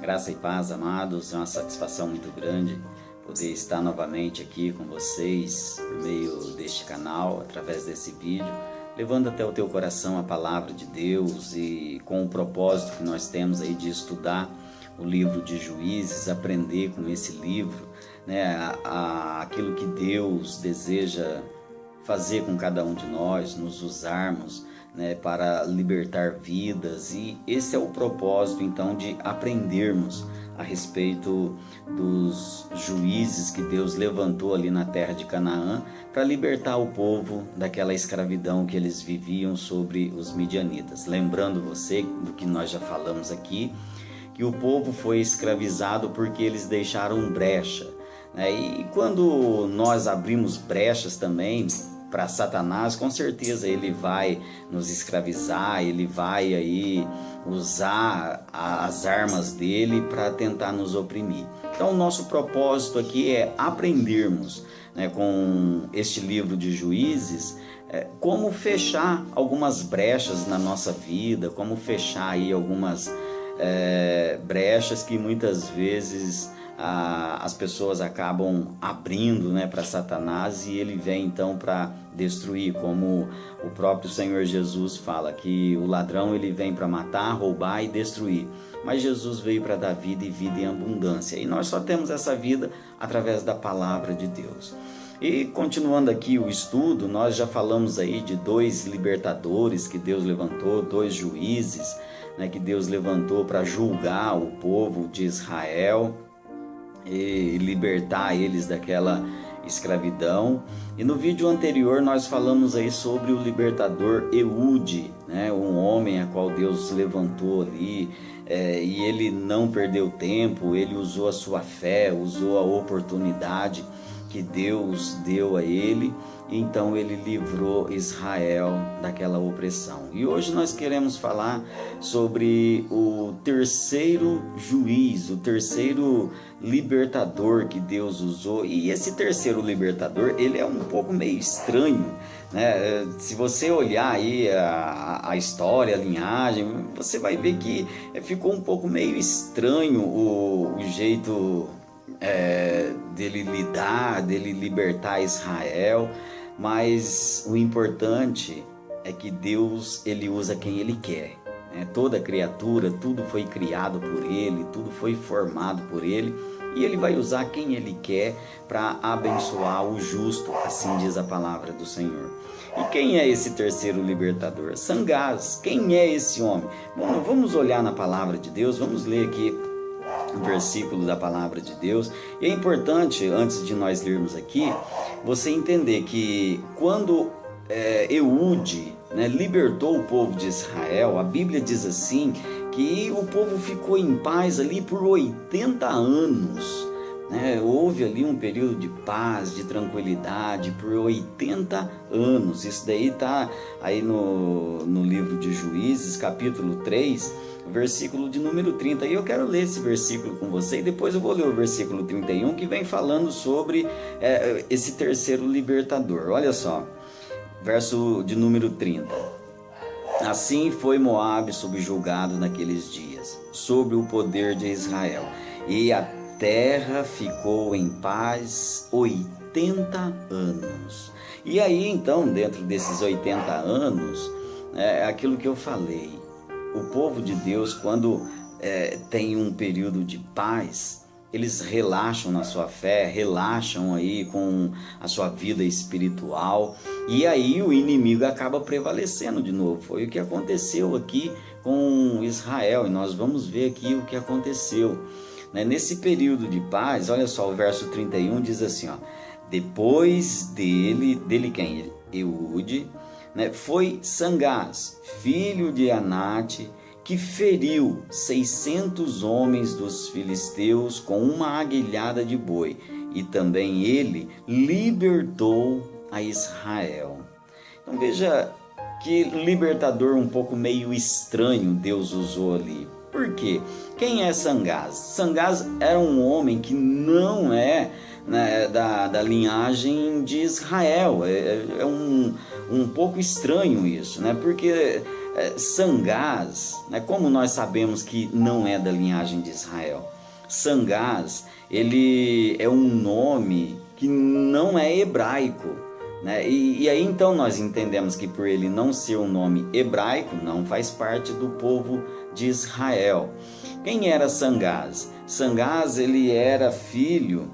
Graça e paz, amados, é uma satisfação muito grande poder estar novamente aqui com vocês por meio deste canal, através desse vídeo, levando até o teu coração a palavra de Deus e com o propósito que nós temos aí de estudar o livro de Juízes, aprender com esse livro, né, aquilo que Deus deseja fazer com cada um de nós, nos usarmos, né, para libertar vidas. E esse é o propósito então de aprendermos a respeito dos juízes que Deus levantou ali na terra de Canaã para libertar o povo daquela escravidão que eles viviam sobre os midianitas. Lembrando você do que nós já falamos aqui, que o povo foi escravizado porque eles deixaram brecha, né? E quando nós abrimos brechas também para Satanás, com certeza ele vai nos escravizar, ele vai aí usar as armas dele para tentar nos oprimir. Então o nosso propósito aqui é aprendermos, né, com este livro de Juízes, como fechar algumas brechas na nossa vida, como fechar aí algumas brechas que muitas vezes as pessoas acabam abrindo, né, para Satanás, e ele vem então para destruir, como o próprio Senhor Jesus fala, que o ladrão ele vem para matar, roubar e destruir, mas Jesus veio para dar vida e vida em abundância, e nós só temos essa vida através da palavra de Deus. E continuando aqui o estudo, nós já falamos aí de 2 libertadores que Deus levantou, 2 juízes, né, que Deus levantou para julgar o povo de Israel e libertar eles daquela escravidão. E no vídeo anterior nós falamos aí sobre o libertador Eude, né, um homem a qual Deus levantou ali, e ele não perdeu tempo, ele usou a sua fé, usou a oportunidade que Deus deu a ele, então ele livrou Israel daquela opressão. E hoje nós queremos falar sobre o terceiro juiz, o terceiro libertador que Deus usou. E esse terceiro libertador, ele é um pouco meio estranho, né? Se você olhar aí a história, a linhagem, você vai ver que ficou um pouco meio estranho o jeito dele lidar, dele libertar Israel, mas o importante é que Deus ele usa quem ele quer, né? Toda criatura, tudo foi criado por ele, tudo foi formado por ele, e ele vai usar quem ele quer para abençoar o justo, assim diz a palavra do Senhor. E quem é esse terceiro libertador? Sangás. Quem é esse homem? Bom, vamos olhar na palavra de Deus, vamos ler aqui um versículo da palavra de Deus. E é importante, antes de nós lermos aqui, você entender que quando Eude, né, libertou o povo de Israel, a Bíblia diz assim, que o povo ficou em paz ali por 80 anos. Né? Houve ali um período de paz, de tranquilidade por 80 anos. Isso daí está aí no livro de Juízes, capítulo 3, versículo de número 30. E eu quero ler esse versículo com você, e depois eu vou ler o versículo 31, que vem falando sobre esse terceiro libertador. Olha só, verso de número 30. Assim foi Moabe subjugado naqueles dias, sob o poder de Israel, e a terra ficou em paz 80 anos. E aí então, dentro desses 80 anos, é aquilo que eu falei, o povo de Deus, quando tem um período de paz, eles relaxam na sua fé, relaxam aí com a sua vida espiritual, e aí o inimigo acaba prevalecendo de novo. Foi o que aconteceu aqui com Israel, e nós vamos ver aqui o que aconteceu. Nesse período de paz, olha só, o verso 31 diz assim, ó, depois dele quem? Eude, né, foi Sangás, filho de Anate, que feriu 600 homens dos filisteus com uma aguilhada de boi, e também ele libertou a Israel. Então veja que libertador um pouco meio estranho Deus usou ali. Por quê? Quem é Sangás? Sangás era um homem que não é, né, da linhagem de Israel. É um pouco estranho isso, né? Porque Sangás, né, como nós sabemos que não é da linhagem de Israel, Sangás, ele é um nome que não é hebraico, né? E aí então nós entendemos que por ele não ser um nome hebraico, não faz parte do povo de Israel. Quem era Sangás? Sangás, ele era filho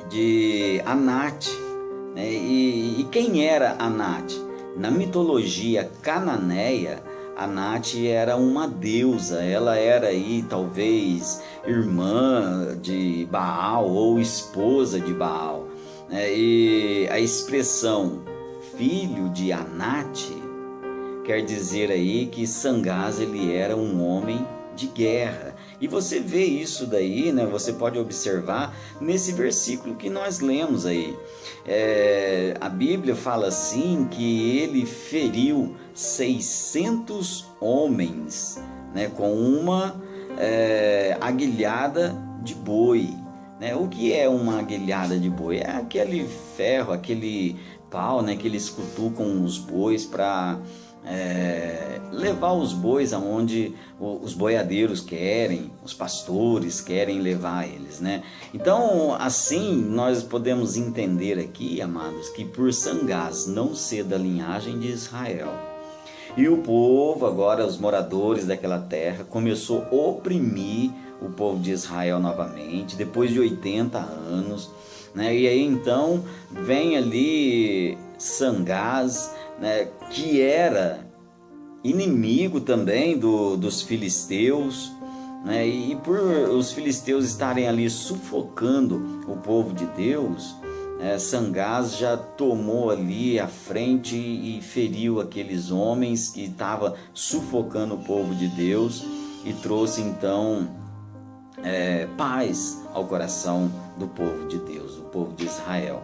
de Anate, né? E quem era Anate? Na mitologia cananeia, Anate era uma deusa, ela era aí talvez irmã de Baal ou esposa de Baal, né? E a expressão filho de Anate quer dizer aí que Sangás, ele era um homem de guerra. E você vê isso daí, né? Você pode observar nesse versículo que nós lemos aí. A Bíblia fala assim que ele feriu 600 homens, né, com uma aguilhada de boi, né? O que é uma aguilhada de boi? É aquele ferro, aquele pau, né, que eles cutucam os bois para levar os bois aonde os boiadeiros querem, os pastores querem levar eles, né? Então, assim, nós podemos entender aqui, amados, que por Sangás não ser da linhagem de Israel, e o povo, agora os moradores daquela terra, começou a oprimir o povo de Israel novamente, depois de 80 anos, né? E aí então vem ali Sangás, né, que era inimigo também dos filisteus, né, e por os filisteus estarem ali sufocando o povo de Deus, Sangás já tomou ali a frente e feriu aqueles homens que estavam sufocando o povo de Deus e trouxe então paz ao coração do povo de Deus, do povo de Israel.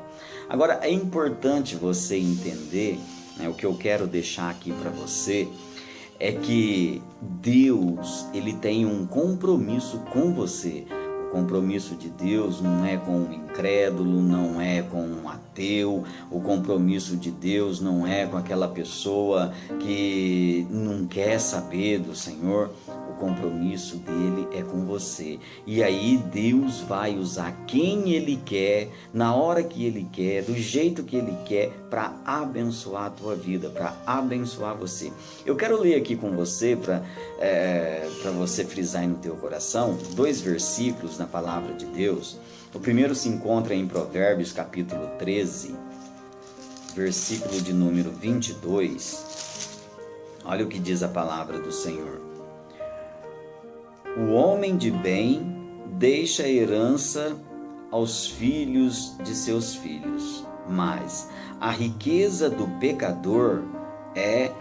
Agora, é importante você entender, né, o que eu quero deixar aqui para você é que Deus, ele tem um compromisso com você. O compromisso de Deus não é com um incrédulo, não é com um ateu. O compromisso de Deus não é com aquela pessoa que não quer saber do Senhor. O compromisso dele é com você. E aí Deus vai usar quem ele quer, na hora que ele quer, do jeito que ele quer, para abençoar a tua vida, para abençoar você. Eu quero ler aqui com você, para você frisar aí no teu coração, 2 versículos na palavra de Deus. O primeiro se encontra em Provérbios capítulo 13, versículo de número 22. Olha o que diz a palavra do Senhor. O homem de bem deixa herança aos filhos de seus filhos, mas a riqueza do pecador é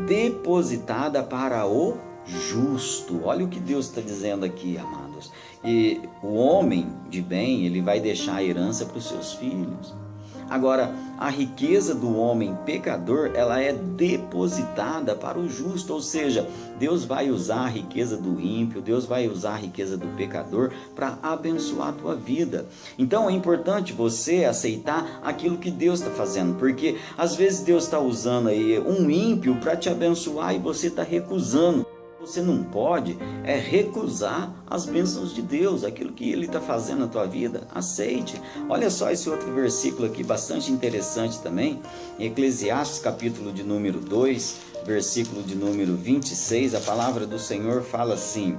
depositada para o justo. Olha o que Deus está dizendo aqui, amados. E o homem de bem, ele vai deixar a herança para os seus filhos. Agora, a riqueza do homem pecador, ela é depositada para o justo, ou seja, Deus vai usar a riqueza do ímpio, Deus vai usar a riqueza do pecador para abençoar a tua vida. Então é importante você aceitar aquilo que Deus está fazendo, porque às vezes Deus está usando aí um ímpio para te abençoar e você está recusando. Você não pode recusar as bênçãos de Deus, aquilo que Ele está fazendo na tua vida, aceite. Olha só esse outro versículo aqui, bastante interessante também, em Eclesiastes capítulo de número 2, versículo de número 26, a palavra do Senhor fala assim: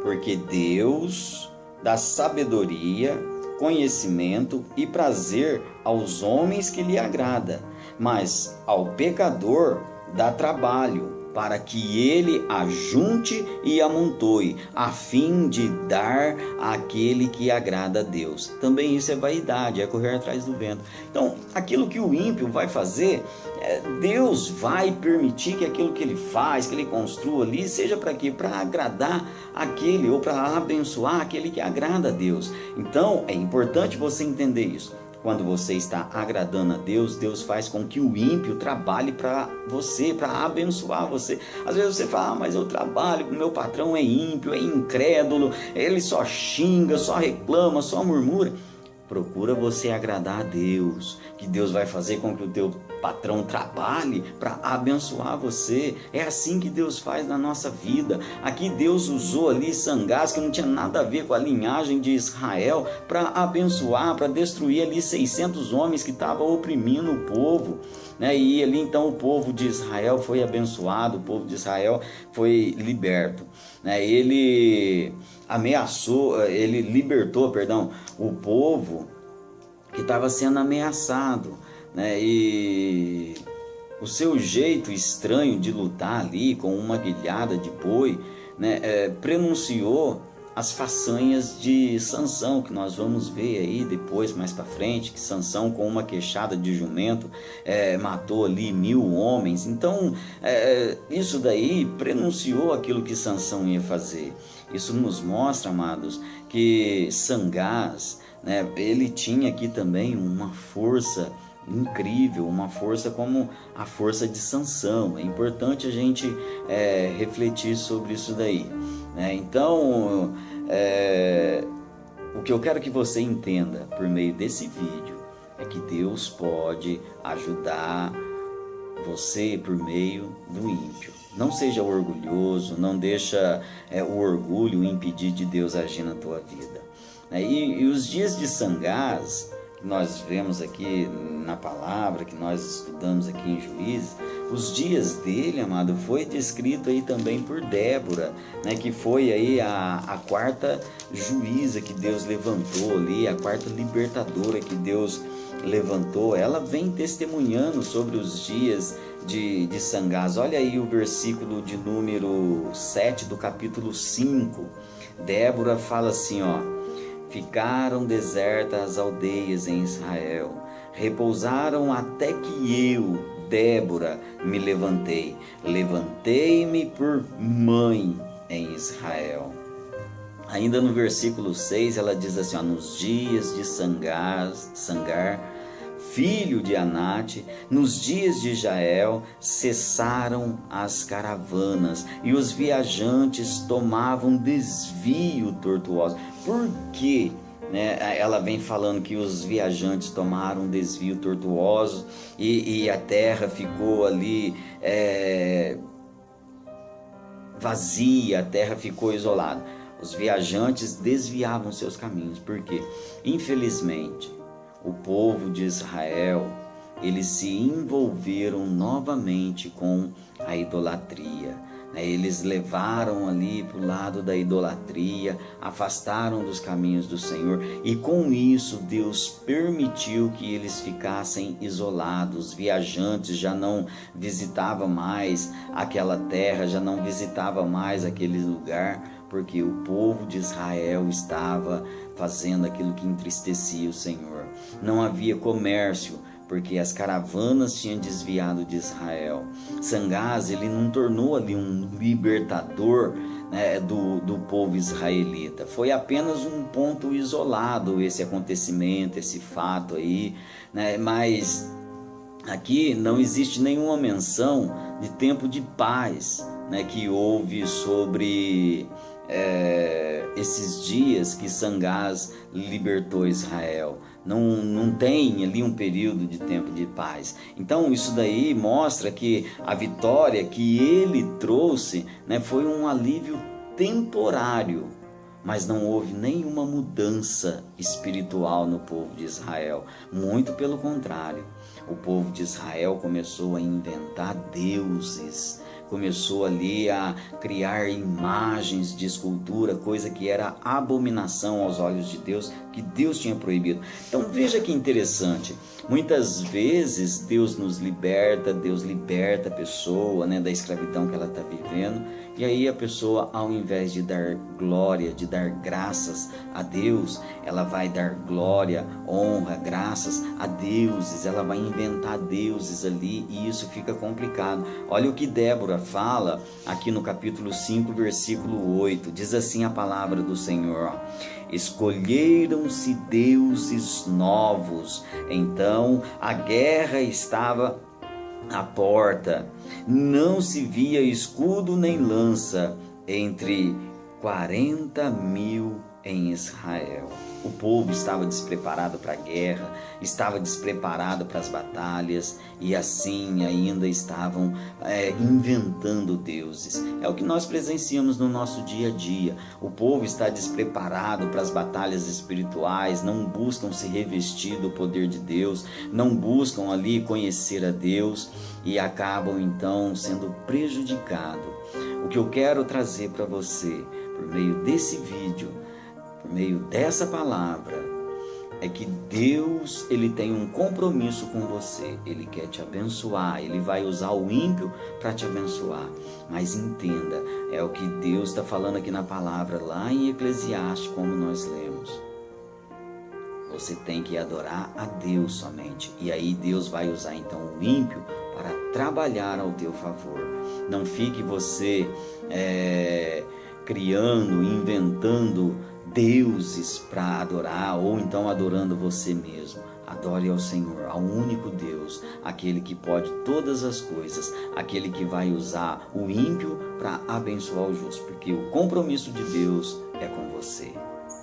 porque Deus dá sabedoria, conhecimento e prazer aos homens que lhe agrada, mas ao pecador dá trabalho, para que ele ajunte e amontoe, a fim de dar àquele que agrada a Deus. Também isso é vaidade, é correr atrás do vento. Então, aquilo que o ímpio vai fazer, Deus vai permitir que aquilo que ele faz, que ele construa ali, seja para quê? Para agradar aquele, ou para abençoar aquele que agrada a Deus. Então, é importante você entender isso. quando você está agradando a Deus, Deus faz com que o ímpio trabalhe para você, para abençoar você. Às vezes você fala, mas eu trabalho, o meu patrão é ímpio, é incrédulo, ele só xinga, só reclama, só murmura. Procura você agradar a Deus, que Deus vai fazer com que o teu patrão trabalhe para abençoar você. É assim que Deus faz na nossa vida. Aqui Deus usou ali Sangás, que não tinha nada a ver com a linhagem de Israel, para abençoar, para destruir ali 600 homens que estavam oprimindo o povo, né? E ali então o povo de Israel foi abençoado, o povo de Israel foi liberto, né? Ele libertou, o povo que estava sendo ameaçado, né? E o seu jeito estranho de lutar ali com uma guilhada de boi, né, prenunciou as façanhas de Sansão, que nós vamos ver aí depois, mais para frente, que Sansão com uma queixada de jumento matou ali 1000 homens. Então isso daí prenunciou aquilo que Sansão ia fazer. Isso nos mostra, amados, que Sangás, né, ele tinha aqui também uma força incrível, uma força como a força de Sansão. É importante a gente refletir sobre isso daí, né? Então, o que eu quero que você entenda por meio desse vídeo é que Deus pode ajudar você por meio do ímpio. Não seja orgulhoso, não deixa o orgulho impedir de Deus agir na tua vida. E os dias de Sangás, que nós vemos aqui na palavra, que nós estudamos aqui em Juízes, os dias dele, amado, foi descrito aí também por Débora, né, que foi aí a quarta juíza que Deus levantou ali, a quarta libertadora que Deus levantou. Ela vem testemunhando sobre os dias de Sangás. Olha aí o versículo de número 7 do capítulo 5. Débora fala assim, ó: ficaram desertas as aldeias em Israel, repousaram até que eu, Débora, me levantei-me por mãe em Israel. Ainda no versículo 6 ela diz assim, ó: nos dias de Sangar, filho de Anate, nos dias de Jael, cessaram as caravanas e os viajantes tomavam desvio tortuoso. Por quê? Ela vem falando que os viajantes tomaram desvio tortuoso e a terra ficou ali vazia, a terra ficou isolada. Os viajantes desviavam seus caminhos, porque infelizmente o povo de Israel, eles se envolveram novamente com a idolatria. Eles levaram ali para o lado da idolatria, afastaram dos caminhos do Senhor, e com isso Deus permitiu que eles ficassem isolados. Os viajantes já não visitavam mais aquela terra, já não visitavam mais aquele lugar, porque o povo de Israel estava fazendo aquilo que entristecia o Senhor. Não havia comércio, porque as caravanas tinham desviado de Israel. Sangás, ele não tornou ali um libertador, né, do povo israelita. Foi apenas um ponto isolado esse acontecimento, esse fato aí, né? Mas aqui não existe nenhuma menção de tempo de paz, né, que houve sobre esses dias que Sangás libertou Israel. Não tem ali um período de tempo de paz. Então isso daí mostra que a vitória que ele trouxe, né, foi um alívio temporário, mas não houve nenhuma mudança espiritual no povo de Israel. Muito pelo contrário, o povo de Israel começou a inventar deuses, começou ali a criar imagens de escultura, coisa que era abominação aos olhos de Deus, que Deus tinha proibido. Então veja que interessante, muitas vezes Deus nos liberta, Deus liberta a pessoa, né, da escravidão que ela está vivendo, e aí a pessoa, ao invés de dar glória, de dar graças a Deus, ela vai dar glória, honra, graças a deuses, ela vai inventar deuses ali, e isso fica complicado. Olha o que Débora fala aqui no capítulo 5, versículo 8, diz assim a palavra do Senhor, ó: escolheram-se deuses novos. Então a guerra estava à porta, não se via escudo nem lança entre 40.000 em Israel. O povo estava despreparado para a guerra, estava despreparado para as batalhas e assim ainda estavam inventando deuses. É o que nós presenciamos no nosso dia a dia. O povo está despreparado para as batalhas espirituais, não buscam se revestir do poder de Deus, não buscam ali conhecer a Deus e acabam então sendo prejudicados. O que eu quero trazer para você por meio desse vídeo, por meio dessa palavra, é que Deus, Ele tem um compromisso com você. Ele quer te abençoar, Ele vai usar o ímpio para te abençoar. Mas entenda, é o que Deus está falando aqui na palavra, lá em Eclesiastes, como nós lemos. Você tem que adorar a Deus somente. E aí Deus vai usar então o ímpio para trabalhar ao teu favor. Não fique você criando, inventando deuses para adorar, ou então adorando você mesmo. Adore ao Senhor, ao único Deus, aquele que pode todas as coisas, aquele que vai usar o ímpio para abençoar o justo, porque o compromisso de Deus é com você.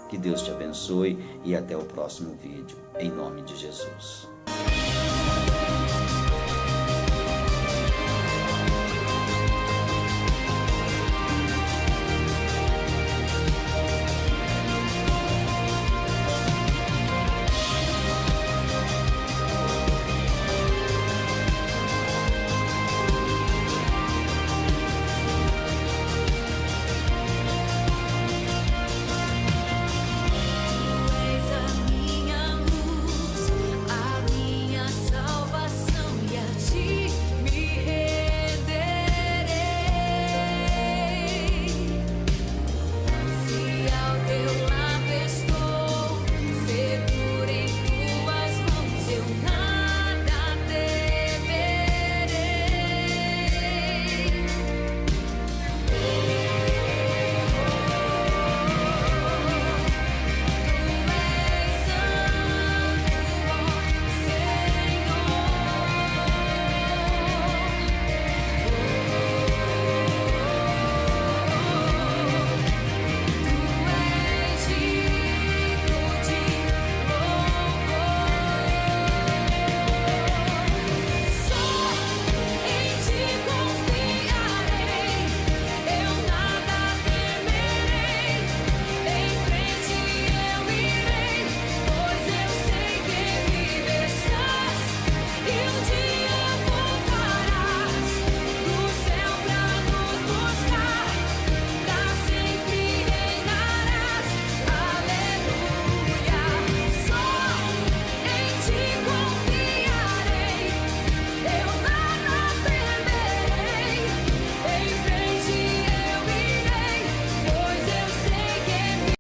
Que Deus te abençoe e até o próximo vídeo, em nome de Jesus.